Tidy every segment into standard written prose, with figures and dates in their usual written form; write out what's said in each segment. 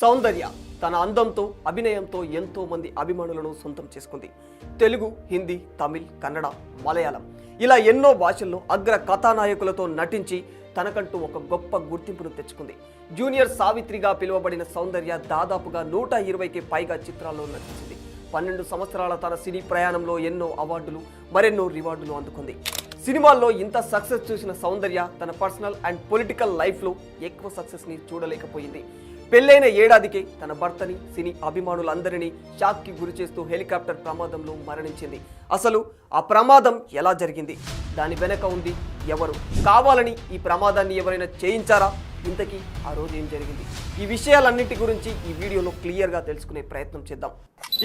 సౌందర్య తన అందంతో అభినయంతో ఎంతో మంది అభిమానులను సొంతం చేసుకుంది. తెలుగు, హిందీ, తమిళ్, కన్నడ, మలయాళం ఇలా ఎన్నో భాషల్లో అగ్ర కథానాయకులతో నటించి తనకంటూ ఒక గొప్ప గుర్తింపును తెచ్చుకుంది. జూనియర్ సావిత్రిగా పిలువబడిన సౌందర్య దాదాపుగా 120కి పైగా చిత్రాల్లో నటించింది. 12 సంవత్సరాల తన సినీ ప్రయాణంలో ఎన్నో అవార్డులు మరెన్నో రివార్డులు అందుకుంది. సినిమాల్లో ఇంత సక్సెస్ చూసిన సౌందర్య తన పర్సనల్ అండ్ పొలిటికల్ లైఫ్లో ఎక్కువ సక్సెస్ని చూడలేకపోయింది. పెళ్ళైన ఏడాదికే తన భర్తని, సినీ అభిమానులందరినీ షాక్కి గురి చేస్తూ హెలికాప్టర్ ప్రమాదంలో మరణించింది. అసలు ఆ ప్రమాదం ఎలా జరిగింది? దాని వెనక ఉంది ఎవరు? కావాలని ఈ ప్రమాదాన్ని ఎవరైనా చేయించారా? ఇంతకీ ఆ రోజు ఏం జరిగింది? ఈ విషయాలన్నింటి గురించి ఈ వీడియోలో క్లియర్గా తెలుసుకునే ప్రయత్నం చేద్దాం.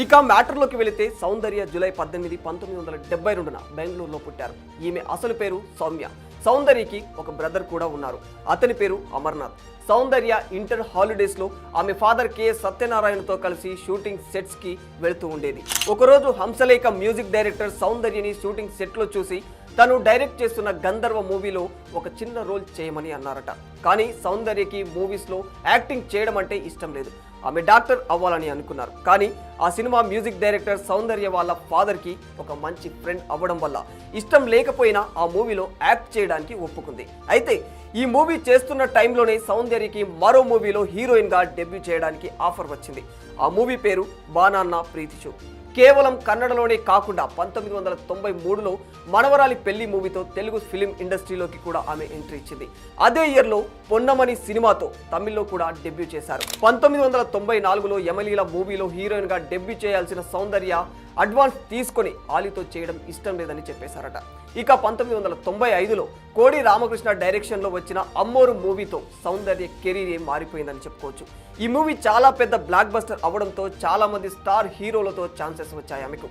ఇక మ్యాటర్లోకి వెళితే సౌందర్య జూలై 18, 1972న బెంగళూరులో పుట్టారు. ఈమె అసలు పేరు సౌమ్య. సౌందర్యకి ఒక బ్రదర్ కూడా ఉన్నారు. అతని పేరు అమర్నాథ్. సౌందర్య ఇంటర్ హాలిడేస్లో ఆమె ఫాదర్ కెఎస్ సత్యనారాయణతో కలిసి షూటింగ్ సెట్స్కి వెళుతూ ఉండేది. ఒకరోజు హంసలేఖ మ్యూజిక్ డైరెక్టర్ సౌందర్యని షూటింగ్ సెట్లో చూసి తను డైరెక్ట్ చేస్తున్న గంధర్వ మూవీలో ఒక చిన్న రోల్ చేయమని అన్నారట. కానీ సౌందర్యకి మూవీస్లో యాక్టింగ్ చేయడం అంటే ఇష్టం లేదు. ఆమె డాక్టర్ అవ్వాలని అనుకున్నారు. కానీ ఆ సినిమా మ్యూజిక్ డైరెక్టర్ సౌందర్య వాళ్ళ ఫాదర్కి ఒక మంచి ఫ్రెండ్ అవ్వడం వల్ల ఇష్టం లేకపోయినా ఆ మూవీలో యాక్ట్ చేయడానికి ఒప్పుకుంది. అయితే ఈ మూవీ చేస్తున్న టైంలోనే సౌందర్యకి మరో మూవీలో హీరోయిన్గా డెబ్యూ చేయడానికి ఆఫర్ వచ్చింది. ఆ మూవీ పేరు బానాన్న ప్రీతిచు. కేవలం కన్నడలోనే కాకుండా 1993లో మనవరాలి పెళ్లి మూవీతో తెలుగు ఫిలిం ఇండస్ట్రీలోకి కూడా ఆమె ఎంట్రీ ఇచ్చింది. అదే ఇయర్లో పొన్నమని సినిమాతో తమిళ్లో కూడా డెబ్యూ చేశారు. 1994లో యమలీల మూవీలో హీరోయిన్గా డెబ్యూ చేయాల్సిన సౌందర్య అడ్వాన్స్ తీసుకొని ఆలీతో చేయడం ఇష్టం లేదని చెప్పేశారట. ఇక 1995లో కోడి రామకృష్ణ డైరెక్షన్లో వచ్చిన అమ్మోరు మూవీతో సౌందర్య కెరీర్ మారిపోయిందని చెప్పుకోవచ్చు. ఈ మూవీ చాలా పెద్ద బ్లాక్ బస్టర్ అవడంతో చాలా మంది స్టార్ హీరోలతో ఛాన్సెస్ వచ్చాయి ఆమెకు.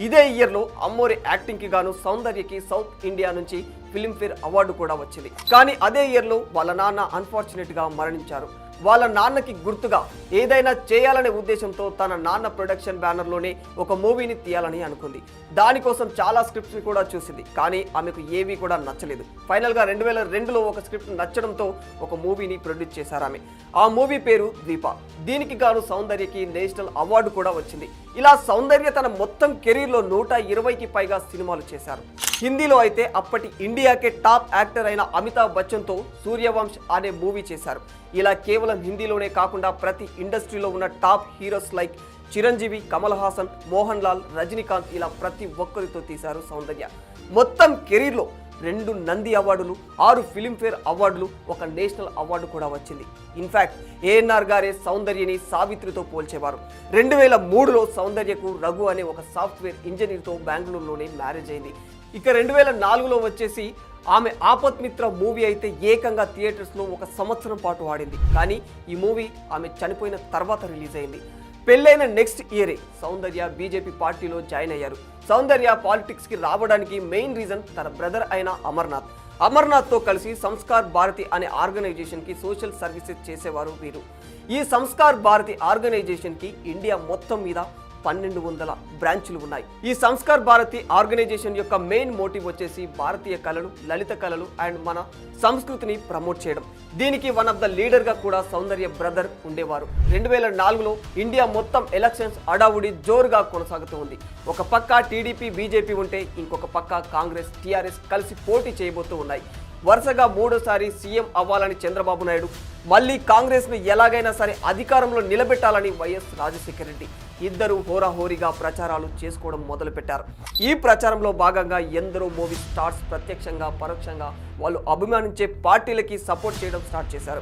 ఇదే ఇయర్లో అమ్మోరి యాక్టింగ్కి గాను సౌందర్యకి సౌత్ ఇండియా నుంచి ఫిల్మ్ఫేర్ అవార్డు కూడా వచ్చింది. కానీ అదే ఇయర్లో వాళ్ళ నాన్న అన్ఫార్చునేట్గా మరణించారు. వాళ్ళ నాన్నకి గుర్తుగా ఏదైనా చేయాలనే ఉద్దేశంతో తన నాన్న ప్రొడక్షన్ బ్యానర్లోనే ఒక మూవీని తీయాలని అనుకుంది. దానికోసం చాలా స్క్రిప్ట్స్ కూడా చూసింది. కానీ ఆమెకు ఏవి కూడా నచ్చలేదు. ఫైనల్గా 2002లో ఒక స్క్రిప్ట్ నచ్చడంతో ఒక మూవీని ప్రొడ్యూస్ చేశారు ఆమె. ఆ మూవీ పేరు ద్వీప. దీనికి గాను సౌందర్యకి నేషనల్ అవార్డు కూడా వచ్చింది. ఇలా సౌందర్య తన మొత్తం కెరీర్లో 120కి పైగా సినిమాలు చేశారు. హిందీలో అయితే అప్పటి ఇండియాకే టాప్ యాక్టర్ అయిన అమితాబ్ బచ్చన్తో సూర్యవంశ్ అనే మూవీ చేశారు. ఇలా కేవలం హిందీలోనే కాకుండా ప్రతి ఇండస్ట్రీలో ఉన్న top heroes like Chiranjeevi, Kamal Haasan, Mohan Lal, Rajinikanth ఇలా ప్రతి ఒక్కరితో తీశారు సౌందర్య. మొత్తం కెరీర్లో 2 నంది అవార్డులు, 6 ఫిలింఫేర్ అవార్డులు, ఒక నేషనల్ అవార్డు కూడా వచ్చింది. ఇన్ఫాక్ట్ ఏఎన్ఆర్ గారే సౌందర్యని సావిత్రితో పోల్చేవారు. 2003లో సౌందర్యకు రఘు అనే ఒక సాఫ్ట్వేర్ ఇంజనీర్తో బెంగళూరులోనే మ్యారేజ్ అయింది. ఇక 2004లో వచ్చేసి ఆమె ఆపత్మిత్ర మూవీ అయితే ఏకంగా థియేటర్స్లో 1 సంవత్సరం పాటు ఆడింది. కానీ ఈ మూవీ ఆమె చనిపోయిన తర్వాత రిలీజ్ అయింది. పెళ్ళైన నెక్స్ట్ ఇయరే సౌందర్య బీజేపీ పార్టీలో జాయిన్ అయ్యారు. సౌందర్య పాలిటిక్స్కి రావడానికి మెయిన్ రీజన్ తన బ్రదర్ అయిన అమర్నాథ్తో కలిసి సంస్కార్ భారతి అనే ఆర్గనైజేషన్కి సోషల్ సర్వీసెస్ చేసేవారు వీరు. ఈ సంస్కార్ భారతి ఆర్గనైజేషన్కి ఇండియా మొత్తం మీద 1200 బ్రాంచ్లు ఉన్నాయి. ఈ సంస్కార్ భారతి ఆర్గనైజేషన్ యొక్క మెయిన్ మోటివ్ వచ్చేసి భారతీయ కళలు, లలిత కళలు అండ్ మన సంస్కృతిని ప్రమోట్ చేయడం. దీనికి వన్ ఆఫ్ ద లీడర్గా కూడా సౌందర్య బ్రదర్ ఉండేవారు. 2004లో ఇండియా మొత్తం ఎలక్షన్స్ అడావుడి జోరుగా కొనసాగుతూ ఉంది. ఒక పక్క టీడీపీ, బీజేపీ ఉంటే ఇంకొక పక్క కాంగ్రెస్, టీఆర్ఎస్ కలిసి పోటీ చేయబోతూ ఉన్నాయి. వరుసగా 3వ సీఎం అవ్వాలని చంద్రబాబు నాయుడు, మళ్ళీ కాంగ్రెస్ను ఎలాగైనా సరే అధికారంలో నిలబెట్టాలని వైఎస్ రాజశేఖర రెడ్డి ఇద్దరు హోరాహోరీగా ప్రచారాలు చేసుకోవడం మొదలుపెట్టారు. ఈ ప్రచారంలో భాగంగా ఎందరో మూవీ స్టార్స్ ప్రత్యక్షంగా, పరోక్షంగా వాళ్ళు అభిమానించే పార్టీలకి సపోర్ట్ చేయడం స్టార్ట్ చేశారు.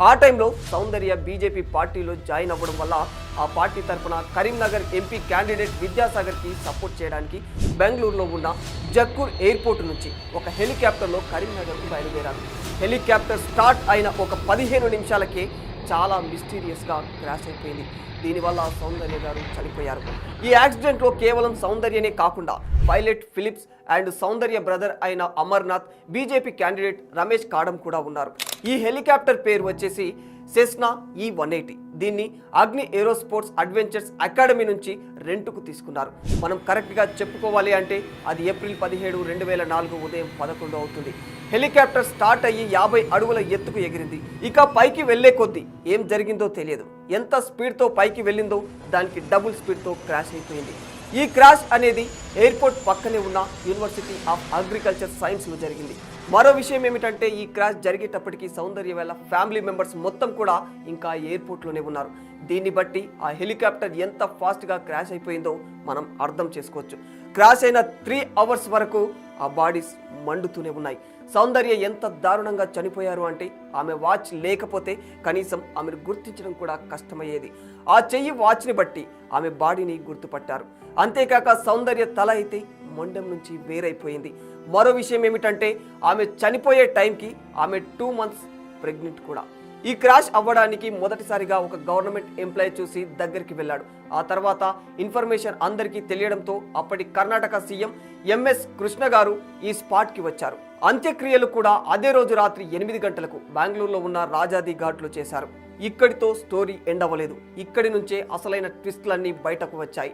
ఆ టైంలో సౌందర్య బీజేపీ పార్టీలో జాయిన్ అవ్వడం వల్ల ఆ పార్టీ తరఫున కరీంనగర్ ఎంపీ క్యాండిడేట్ విద్యాసాగర్కి సపోర్ట్ చేయడానికి బెంగళూరులో ఉన్న జక్కూర్ ఎయిర్పోర్ట్ నుంచి ఒక హెలికాప్టర్లో కరీంనగర్కు బయలుదేరారు. హెలికాప్టర్ స్టార్ట్ అయిన ఒక 15 నిమిషాలకే చాలా మిస్టీరియస్గా క్రాష్ అయిపోయింది. దీనివల్ల సౌందర్య గారు చనిపోయారు. ఈ యాక్సిడెంట్లో కేవలం సౌందర్యనే కాకుండా pilot Philips and Soundarya brother అయిన అమర్నాథ్, బీజేపీ క్యాండిడేట్ రమేష్ కాడం కూడా ఉన్నారు. ఈ హెలికాప్టర్ పేరు వచ్చేసి సెస్నా E180. దీన్ని అగ్ని ఏరోస్పోర్ట్స్ అడ్వెంచర్స్ అకాడమీ నుంచి రెంటుకు తీసుకున్నారు. మనం కరెక్ట్గా చెప్పుకోవాలి అంటే అది ఏప్రిల్ 17, 2004 ఉదయం 11 అవుతుంది. హెలికాప్టర్ స్టార్ట్ అయ్యి 50 అడుగుల ఎత్తుకు ఎగిరింది. ఇక పైకి వెళ్లే కొద్దీ ఏం జరిగిందో తెలియదు. ఎంత స్పీడ్తో పైకి వెళ్ళిందో దానికి డబుల్ స్పీడ్తో క్రాష్ అయిపోయింది. ఈ క్రాష్ అనేది ఎయిర్పోర్ట్ పక్కనే ఉన్న యూనివర్సిటీ ఆఫ్ అగ్రికల్చర్ సైన్స్లో జరిగింది. మరో విషయం ఏమిటంటే ఈ క్రాష్ జరిగేటప్పటికీ సౌందర్య వాళ్ళ ఫ్యామిలీ మెంబర్స్ మొత్తం కూడా ఇంకా ఎయిర్పోర్ట్లోనే ఉన్నారు. దీన్ని బట్టి ఆ హెలికాప్టర్ ఎంత ఫాస్ట్గా క్రాష్ అయిపోయిందో మనం అర్థం చేసుకోవచ్చు. క్రాష్ అయిన 3 అవర్స్ వరకు ఆ బాడీస్ మండుతూనే ఉన్నాయి. సౌందర్య ఎంత దారుణంగా చనిపోయారు అంటే ఆమె వాచ్ లేకపోతే కనీసం ఆమెను గుర్తించడం కూడా కష్టమయ్యేది. ఆ చెయ్యి వాచ్ని బట్టి ఆమె బాడీని గుర్తుపట్టారు. అంతేకాక సౌందర్య తల అయితే మొండెం నుంచి వేరైపోయింది. మరో విషయం ఏమిటంటే ఆమె చనిపోయే టైంకి ఆమె 2 months ప్రెగ్నెంట్ కూడా. ఈ క్రాష్ అవ్వడానికి మొదటిసారిగా ఒక గవర్నమెంట్ ఎంప్లాయీ చూసి దగ్గరికి వెళ్ళాడు. ఆ తర్వాత ఇన్ఫర్మేషన్ అందరికీ తెలియడంతో అప్పటి కర్ణాటక సీఎం ఎంఎస్ కృష్ణ గారు ఈ స్పాట్కి వచ్చారు. అంత్యక్రియలు కూడా అదే రోజు రాత్రి 8 గంటలకు బెంగళూరులో ఉన్న రాజాది ఘాట్లో చేశారు. ఇక్కడితో స్టోరీ ఎండ్ అవ్వలేదు. ఇక్కడి నుంచే అసలైన ట్విస్ట్లన్నీ బయటకు వచ్చాయి.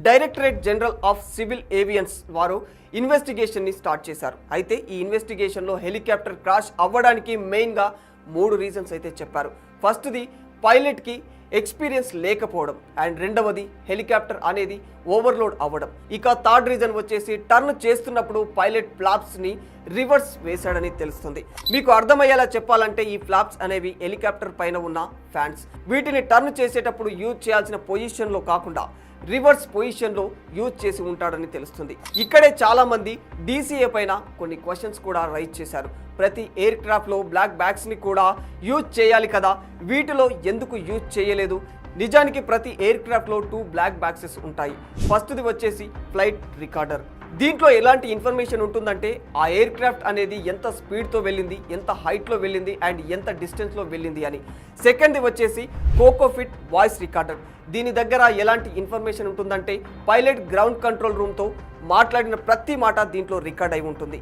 డైరెక్టరేట్ జనరల్ ఆఫ్ సివిల్ ఏవియన్స్ వారు ఇన్వెస్టిగేషన్ని స్టార్ట్ చేశారు. అయితే ఈ ఇన్వెస్టిగేషన్లో హెలికాప్టర్ క్రాష్ అవ్వడానికి మెయిన్గా 3 రీజన్స్ అయితే చెప్పారు. ఫస్ట్ది పైలట్కి ఎక్స్పీరియన్స్ లేకపోవడం, అండ్ రెండవది హెలికాప్టర్ అనేది ఓవర్లోడ్ అవ్వడం. ఇక థర్డ్ రీజన్ వచ్చేసి టర్న్ చేస్తున్నప్పుడు పైలట్ ఫ్లాప్స్ని రివర్స్ వేశాడని తెలుస్తుంది. మీకు అర్థమయ్యేలా చెప్పాలంటే ఈ ఫ్లాప్స్ అనేవి హెలికాప్టర్ పైన ఉన్న ఫ్యాన్స్. వీటిని టర్న్ చేసేటప్పుడు యూజ్ చేయాల్సిన పొజిషన్లో కాకుండా రివర్స్ పొజిషన్లో యూజ్ చేసి ఉంటాడని తెలుస్తుంది. ఇక్కడే చాలా మంది DCA పైన కొన్ని క్వశ్చన్స్ కూడా రైజ్ చేశారు. ప్రతి ఎయిర్ క్రాఫ్ట్లో బ్లాక్ బ్యాగ్స్ని కూడా యూజ్ చేయాలి కదా, వీటిలో ఎందుకు యూజ్ చేయలేదు? నిజానికి ప్రతి ఎయిర్ క్రాఫ్ట్లో 2 బ్లాక్ బాక్సెస్ ఉంటాయి. ఫస్ట్ది వచ్చేసి ఫ్లైట్ రికార్డర్. దీంట్లో ఎలాంటి ఇన్ఫర్మేషన్ ఉంటుందంటే ఆ ఎయిర్ క్రాఫ్ట్ అనేది ఎంత స్పీడ్తో వెళ్ళింది, ఎంత హైట్లో వెళ్ళింది అండ్ ఎంత డిస్టెన్స్లో వెళ్ళింది అని. సెకండ్ది వచ్చేసి కోకోఫిట్ వాయిస్ రికార్డర్. దీని దగ్గర ఎలాంటి ఇన్ఫర్మేషన్ ఉంటుందంటే పైలట్ గ్రౌండ్ కంట్రోల్ రూమ్తో మాట్లాడిన ప్రతి మాట దీంట్లో రికార్డ్ అయి ఉంటుంది.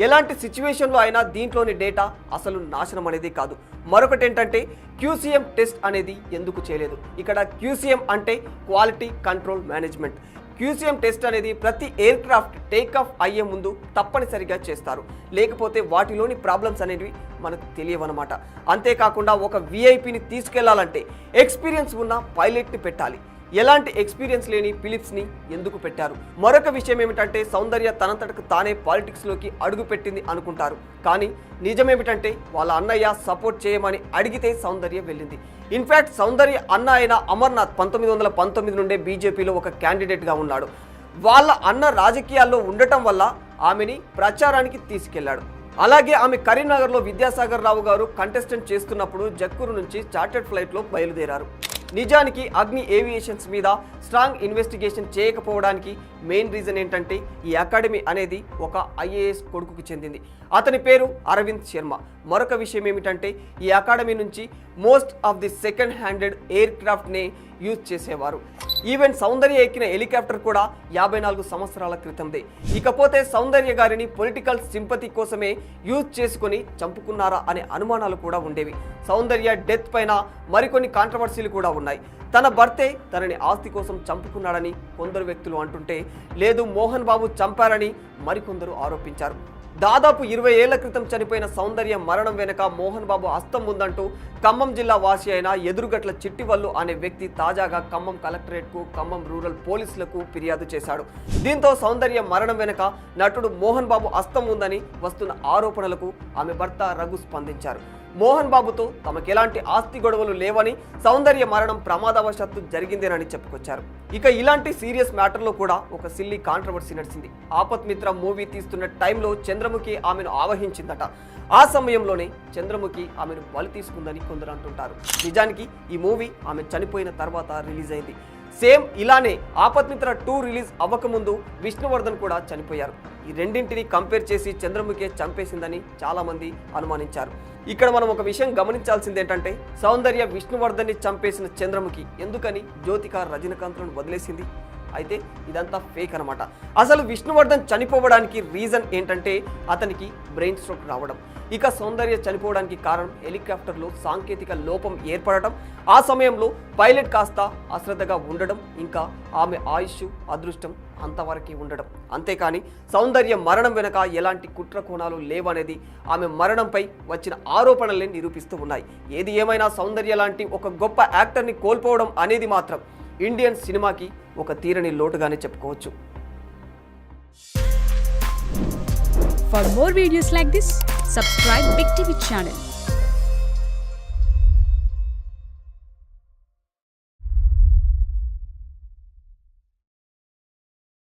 ఎలాంటి సిచ్యువేషన్లో అయినా దీంట్లోని డేటా అసలు నాశనం అనేది కాదు. మరొకటి ఏంటంటే QCM టెస్ట్ అనేది ఎందుకు చేయలేదు? ఇక్కడ QCM అంటే quality control management. QCM test అనేది ప్రతి ఎయిర్ క్రాఫ్ట్ టేక్ ఆఫ్ అయ్యే ముందు తప్పనిసరిగా చేస్తారు. లేకపోతే వాటిలోని ప్రాబ్లమ్స్ అనేవి మనకు తెలియవన్నమాట. అంతేకాకుండా ఒక VIPని తీసుకెళ్లాలంటే ఎక్స్పీరియన్స్ ఉన్న పైలట్ని పెట్టాలి. ఎలాంటి ఎక్స్పీరియన్స్ లేని ఫిలిప్స్ని ఎందుకు పెట్టారు? మరొక విషయం ఏమిటంటే సౌందర్య తనంతటకు తానే పాలిటిక్స్లోకి అడుగు పెట్టింది అనుకుంటారు. కానీ నిజమేమిటంటే వాళ్ళ అన్నయ్య సపోర్ట్ చేయమని అడిగితే సౌందర్య వెళ్ళింది. ఇన్ఫ్యాక్ట్ సౌందర్య అన్న అయిన అమర్నాథ్ 1919 నుండే బీజేపీలో ఒక క్యాండిడేట్గా ఉన్నాడు. వాళ్ళ అన్న రాజకీయాల్లో ఉండటం వల్ల ఆమెని ప్రచారానికి తీసుకెళ్లాడు. అలాగే ఆమె కరీంనగర్లో విద్యాసాగర్ రావు గారు కంటెస్టెంట్ చేస్తున్నప్పుడు జక్కూరు నుంచి చార్టెడ్ ఫ్లైట్లో బయలుదేరారు. నిజానికి అగ్ని ఏవియేషన్స్ మీద స్ట్రాంగ్ ఇన్వెస్టిగేషన్ చేయకపోవడానికి మెయిన్ రీజన్ ఏంటంటే ఈ అకాడమీ అనేది ఒక IAS కొడుకుకు చెందింది. అతని పేరు అరవింద్ శర్మ. మరొక విషయం ఏమిటంటే ఈ అకాడమీ నుంచి most of the second handed air క్రాఫ్ట్నే యూజ్ చేసేవారు. ఈవెన్ సౌందర్య ఎక్కిన హెలికాప్టర్ కూడా 54 సంవత్సరాల క్రితందే. ఇకపోతే సౌందర్య గారిని పొలిటికల్ సింపతి కోసమే యూజ్ చేసుకుని చంపుకున్నారా అనే అనుమానాలు కూడా ఉండేవి. సౌందర్య డెత్ పైన మరికొన్ని కాంట్రవర్సీలు కూడా ఉన్నాయి. తన భర్తే తనని ఆస్తి కోసం చంపుకున్నాడని కొందరు వ్యక్తులు అంటుంటే, లేదు మోహన్ బాబు చంపారని మరికొందరు ఆరోపించారు. దాదాపు 20 ఏళ్ల క్రితం చనిపోయిన సౌందర్య మరణం వెనుక మోహన్ బాబు హస్తం ఉందంటూ ఖమ్మం జిల్లా వాసి అయిన ఎదురుగట్ల చిట్టివల్లు అనే వ్యక్తి తాజాగా ఖమ్మం కలెక్టరేట్కు, ఖమ్మం రూరల్ పోలీసులకు ఫిర్యాదు చేశాడు. దీంతో సౌందర్య మరణం వెనుక నటుడు మోహన్ బాబు హస్తం ఉందని వస్తున్న ఆరోపణలకు ఆమె భర్త రఘు స్పందించారు. మోహన్ బాబుతో తమకు ఎలాంటి ఆస్తి గొడవలు లేవని, సౌందర్య మరణం ప్రమాదవశాత్తు జరిగిందేనని చెప్పుకొచ్చారు. ఇక ఇలాంటి సీరియస్ మ్యాటర్లో కూడా ఒక సిల్లీ కాంట్రవర్సీ నడిచింది. ఆపత్ మిత్ర మూవీ తీస్తున్న టైంలో చంద్రముఖి ఆమెను ఆవహించిందట. ఆ సమయంలోనే చంద్రముఖి ఆమెను బలి తీసుకుందని కొందరు అంటుంటారు. నిజానికి ఈ మూవీ ఆమె చనిపోయిన తర్వాత రిలీజ్ అయింది. సేమ్ ఇలానే ఆపత్ మిత్ర 2 రిలీజ్ అవ్వకముందు విష్ణువర్ధన్ కూడా చనిపోయారు. ఈ రెండింటిని కంపేర్ చేసి చంద్రముఖి చంపేసిందని చాలా మంది అనుమానించారు. ఇక్కడ మనం ఒక విషయం గమనించాల్సింది ఏంటంటే సౌందర్య విష్ణువర్ధన్ని చంపేసిన చంద్రముఖి ఎందుకని జ్యోతిక రజనీకాంత్లను వదిలేసింది? అయితే ఇదంతా ఫేక్ అనమాట. అసలు విష్ణువర్ధన్ చనిపోవడానికి రీజన్ ఏంటంటే అతనికి బ్రెయిన్ స్ట్రోక్ రావడం. ఇక సౌందర్య చనిపోవడానికి కారణం హెలికాప్టర్లో సాంకేతిక లోపం ఏర్పడటం, ఆ సమయంలో పైలట్ కాస్త అశ్రద్ధగా ఉండడం, ఇంకా ఆమె ఆయుష్ అదృష్టం అంతవరకే ఉండడం. అంతేకాని సౌందర్య మరణం వెనక ఎలాంటి కుట్ర కోణాలు లేవనేది ఆమె మరణంపై వచ్చిన ఆరోపణలే నిరూపిస్తూ ఉన్నాయి. ఏది ఏమైనా సౌందర్య లాంటి ఒక గొప్ప యాక్టర్ని కోల్పోవడం అనేది మాత్రం ఇండియన్ సినిమాకి ఒక తీరని లోటుగానే చెప్పుకోవచ్చు. For more videos like this, subscribe Big TV channel.